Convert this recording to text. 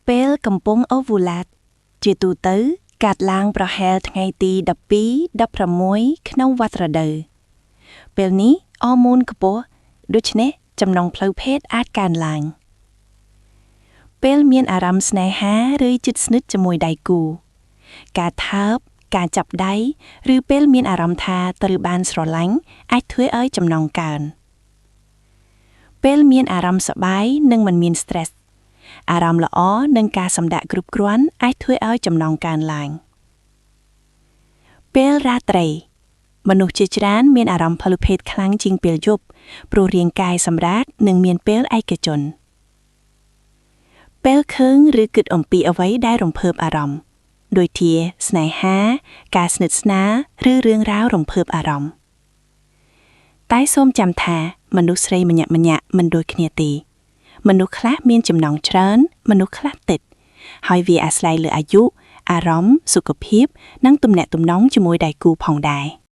ពេលកំពុងអូវូឡាតជាទូទៅកាត់ឡើងប្រហែលថ្ងៃទី12-16ក្នុងវដ្តរដូវពេលនេះអរម៉ូនខ្ពស់ដូច្នេះចំណង់ផ្លូវភេទអាចកើនឡើងពេលមានអារម្មណ៍ស្នេហាឬជិតស្និទ្ធជាមួយដៃគូការថើបការចាប់ដៃឬពេលមានអារម្មណ៍ថាត្រូវបានស្រឡាញ់អាចធ្វើឲ្យចំណង់កើនពេលមានអារម្មណ៍សប្បាយនិងមិនមាន stress អារម្មណ៍ល្អនិងការសម្រាកគ្រប់គ្រាន់អាចធ្វើឲ្យចំណង់កើនឡើងពេលរាត្រីមនុស្សជាច្រើនមានអារម្មណ៍ផ្លូវភេទខ្លាំងជាងពេលយប់ព្រោះរាងកាយសម្រាកនិងមានពេលឯកជនពេលឃើញឬគិតអំពីអ្វីដែលរំភើបអារម្មណ៍ដូចជាស្នេហាការស្និទ្ធស្នាលឬរឿងរ៉ាវរំភើបអារម្មណ៍តែសូមចាំថាមនុស្សស្រីម្នាក់ៗមិនដូចគ្នាទេមនុស្សខ្លះមានចំណង់ច្រើនមនុស្សខ្លះតិចហើយវាអាស្រ័យលើអាយុអារម្មណ៍សុខភាពនិងទំនាក់ទំនងជាមួយដៃគូផងដែរ